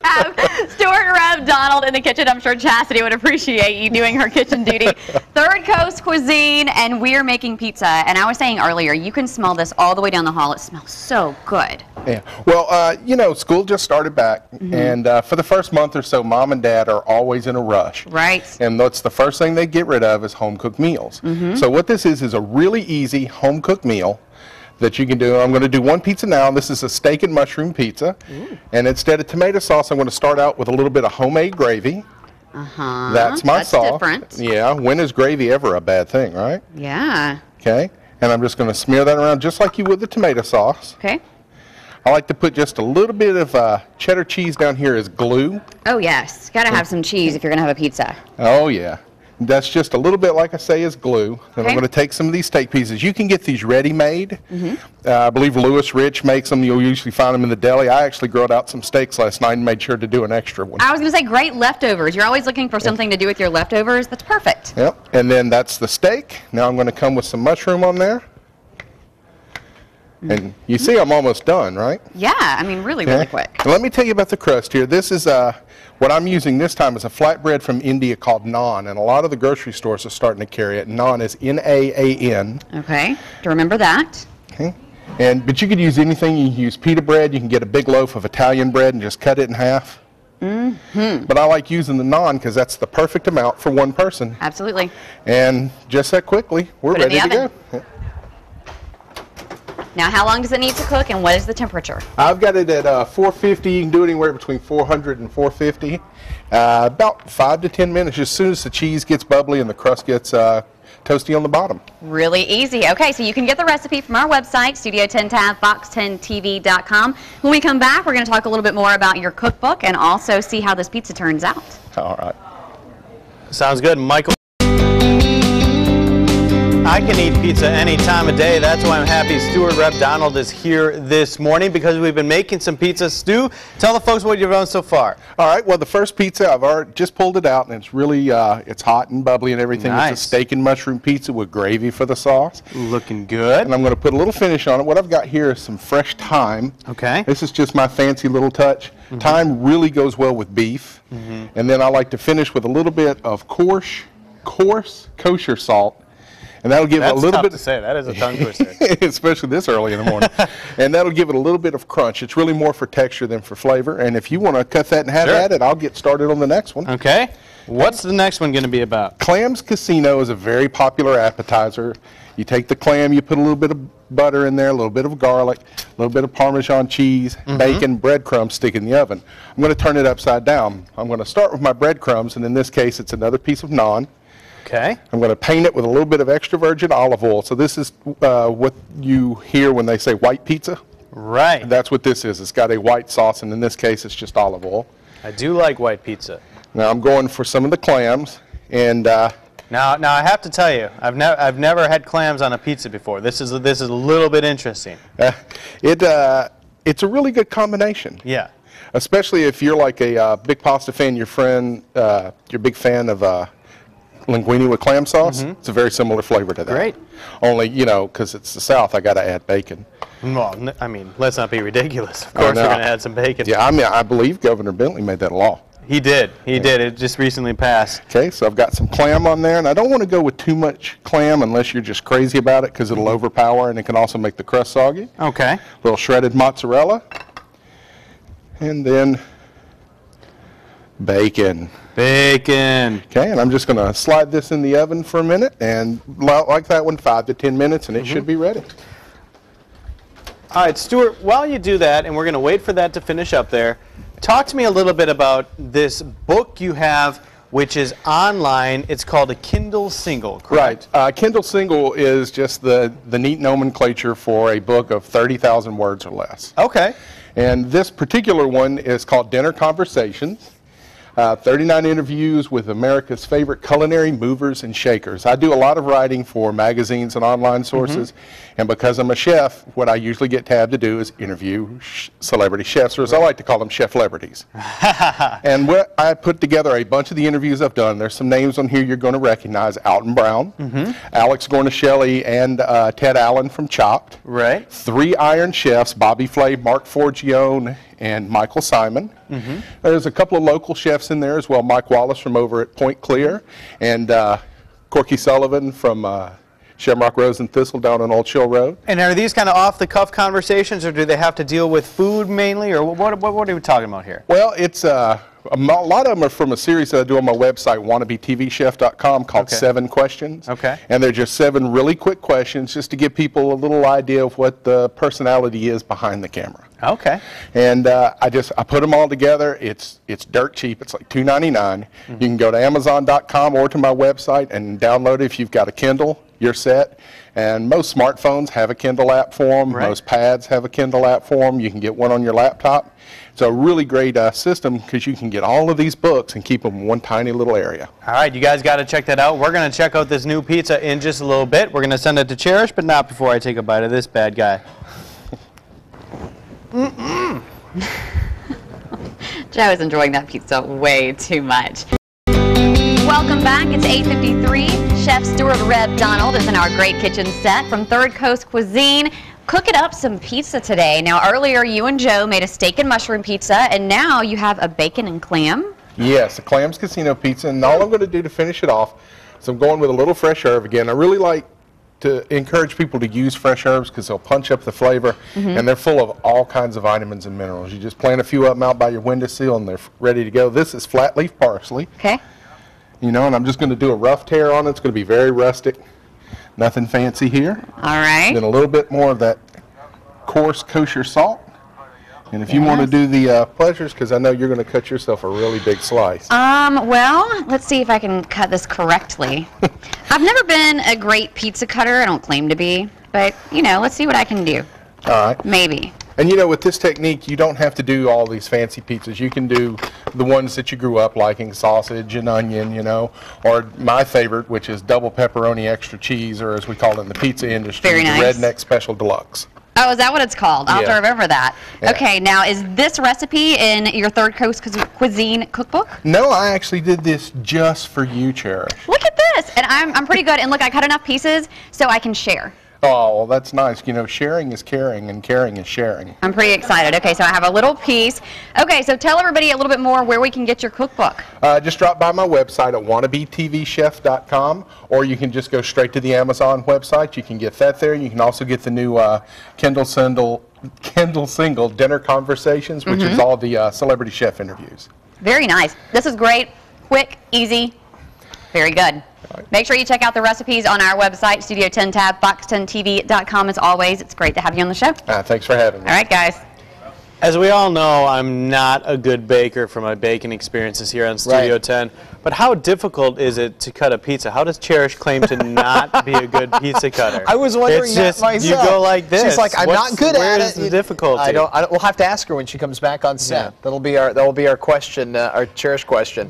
have Stuart and Rev Donald in the kitchen. I'm sure Chastity would appreciate you doing her kitchen duty. Third Coast Cuisine, and we're making pizza. And I was saying earlier, you can smell this all the way down the hall. It smells so good. Yeah. Well, you know, school just started back, and for the first month or so, Mom and Dad are always in a rush. Right. And that's the first thing they get rid of is home-cooked meals. So what this is a really easy home-cooked meal that you can do. I'm going to do one pizza now. This is a steak and mushroom pizza. And instead of tomato sauce, I'm going to start out with a little bit of homemade gravy. That's my sauce. Different. Yeah. When is gravy ever a bad thing, right? Yeah. Okay. And I'm just going to smear that around just like you would the tomato sauce. Okay. I like to put just a little bit of cheddar cheese down here as glue. Oh, yes. Got to have some cheese if you're going to have a pizza. Oh, yeah. That's just a little bit, like I say, as glue. And I'm going to take some of these steak pieces. You can get these ready-made. I believe Louis Rich makes them. You'll usually find them in the deli. I actually grilled out some steaks last night and made sure to do an extra one. I was going to say great leftovers. You're always looking for something to do with your leftovers. That's perfect. Yep. And then that's the steak. Now I'm going to come with some mushroom on there. And you see I'm almost done, right? Yeah, I mean, really, really quick. And let me tell you about the crust here. This is what I'm using this time is a flatbread from India called naan, and a lot of the grocery stores are starting to carry it. Naan is N-A-A-N. Okay, to remember that. Okay. But you could use anything. You can use pita bread. You can get a big loaf of Italian bread and just cut it in half. But I like using the naan because that's the perfect amount for one person. Absolutely. And just that quickly, we're ready to go. Now, how long does it need to cook, and what is the temperature? I've got it at 450. You can do it anywhere between 400 and 450. About 5 to 10 minutes, as soon as the cheese gets bubbly and the crust gets toasty on the bottom. Really easy. Okay, so you can get the recipe from our website, Studio10 tab, fox10tv.com. When we come back, we're going to talk a little bit more about your cookbook and also see how this pizza turns out. All right. Sounds good, Michael. I can eat pizza any time of day. That's why I'm happy Stuart Rev Donald is here this morning because we've been making some pizza. Stu, tell the folks what you've done so far. All right. Well, the first pizza, I've already just pulled it out, and it's really it's hot and bubbly and everything. Nice. It's a steak and mushroom pizza with gravy for the sauce. Looking good. And I'm going to put a little finish on it. What I've got here is some fresh thyme. Okay. This is just my fancy little touch. Thyme really goes well with beef. And then I like to finish with a little bit of coarse kosher salt. And that'll give it a little bit. To say. That is a tongue twister. Especially this early in the morning. And that'll give it a little bit of crunch. It's really more for texture than for flavor. And if you want to cut that and have at it, I'll get started on the next one. Okay. What's the next one going to be about? Clams Casino is a very popular appetizer. You take the clam, you put a little bit of butter in there, a little bit of garlic, a little bit of Parmesan cheese, bacon, breadcrumbs, stick in the oven. I'm going to turn it upside down. I'm going to start with my breadcrumbs, and in this case, it's another piece of naan. Okay. I'm going to paint it with a little bit of extra virgin olive oil. So this is what you hear when they say white pizza. Right. That's what this is. It's got a white sauce, and in this case, it's just olive oil. I do like white pizza. Now I'm going for some of the clams, and now I have to tell you, I've never had clams on a pizza before. This is a little bit interesting. It's a really good combination. Yeah. Especially if you're like a big pasta fan, your friend, you're a big fan of linguine with clam sauce. It's a very similar flavor to that. Great. Only, you know, because it's the South, I got to add bacon. Well, I mean, let's not be ridiculous. Of course, we're going to add some bacon. Yeah, I mean, I believe Governor Bentley made that law. He did. He did. It just recently passed. Okay, so I've got some clam on there, and I don't want to go with too much clam unless you're just crazy about it because it'll overpower and it can also make the crust soggy. Okay. A little shredded mozzarella, and then bacon. Bacon. Okay, and I'm just going to slide this in the oven for a minute, and like that one, 5 to 10 minutes, and it should be ready. All right, Stuart, while you do that, and we're going to wait for that to finish up there, talk to me a little bit about this book you have, which is online. It's called a Kindle Single, correct? Right. Kindle Single is just the neat nomenclature for a book of 30,000 words or less. Okay. And this particular one is called Dinner Conversations. 39 interviews with America's favorite culinary movers and shakers. I do a lot of writing for magazines and online sources, and because I'm a chef, what I usually get tabbed to do is interview celebrity chefs, or as I like to call them, chef-lebrities. And I put together a bunch of the interviews I've done. There's some names on here you're going to recognize: Alton Brown, Alex Gornishelli, and Ted Allen from Chopped. Right. 3 Iron Chefs: Bobby Flay, Mark Forgione, and Michael Simon. There's a couple of local chefs in there as well. Mike Wallace from over at Point Clear, and Corky Sullivan from Shamrock Rose and Thistle down on Old Chill Road. And are these kind of off-the-cuff conversations, or do they have to deal with food mainly, or what are we talking about here? Well, it's a lot of them are from a series that I do on my website, wannabetvchef.com, called 7 Questions. Okay. And they're just 7 really quick questions just to give people a little idea of what the personality is behind the camera. Okay. And I put them all together. It's dirt cheap. It's like $2.99. You can go to Amazon.com or to my website and download it if you've got a Kindle. You're set. And most smartphones have a Kindle app for them. Right. Most pads have a Kindle app for them. You can get one on your laptop. It's a really great system because you can get all of these books and keep them in one tiny little area. All right, you guys got to check that out. We're going to check out this new pizza in just a little bit. We're going to send it to Cherish, but not before I take a bite of this bad guy. Joe is enjoying that pizza way too much. Welcome back. It's 8:53. Chef Stuart Reb Donald is in our great kitchen set from Third Coast Cuisine, cooking up some pizza today. Now, earlier you and Joe made a steak and mushroom pizza, and now you have a bacon and clam. Yes, a Clams Casino pizza, and all I'm going to do to finish it off is I'm going with a little fresh herb again. I really like to encourage people to use fresh herbs because they'll punch up the flavor, and they're full of all kinds of vitamins and minerals. You just plant a few of them out by your windowsill, and they're ready to go. This is flat leaf parsley. Okay. You know, and I'm just going to do a rough tear on it. It's going to be very rustic. Nothing fancy here. All right. Then a little bit more of that coarse kosher salt. And if you want to do the pleasures, because I know you're going to cut yourself a really big slice. Well, let's see if I can cut this correctly. I've never been a great pizza cutter. I don't claim to be. But, you know, let's see what I can do. All right. Maybe. And you know, with this technique, you don't have to do all these fancy pizzas. You can do the ones that you grew up liking, sausage and onion, you know, or my favorite, which is double pepperoni extra cheese, or as we call it in the pizza industry, Very nice. the Redneck Special Deluxe. Oh, is that what it's called? I'll have to remember that. Yeah. Okay, now is this recipe in your Third Coast Cuisine cookbook? No, I actually did this just for you, Cherish. Look at this. And I'm pretty good. And look, I cut enough pieces so I can share. Oh, well, that's nice. You know, sharing is caring, and caring is sharing. I'm pretty excited. Okay, so I have a little piece. Okay, so tell everybody a little bit more where we can get your cookbook. Just drop by my website at wannabetvchef.com, or you can just go straight to the Amazon website. You can get that there. You can also get the new Kindle single Dinner Conversations, which is all the celebrity chef interviews. Very nice. This is great, quick, easy, very good. Make sure you check out the recipes on our website, Studio10 tab, fox10tv.com. As always, it's great to have you on the show. Thanks for having me. All right, guys. As we all know, I'm not a good baker from my baking experiences here on Studio 10. But how difficult is it to cut a pizza? How does Cherish claim to not be a good pizza cutter? I was wondering it's just, that myself. You go like this. She's like, I'm not good at it. Where's the difficulty? I don't. We'll have to ask her when she comes back on set. Yeah. That'll be our question, our Cherish question.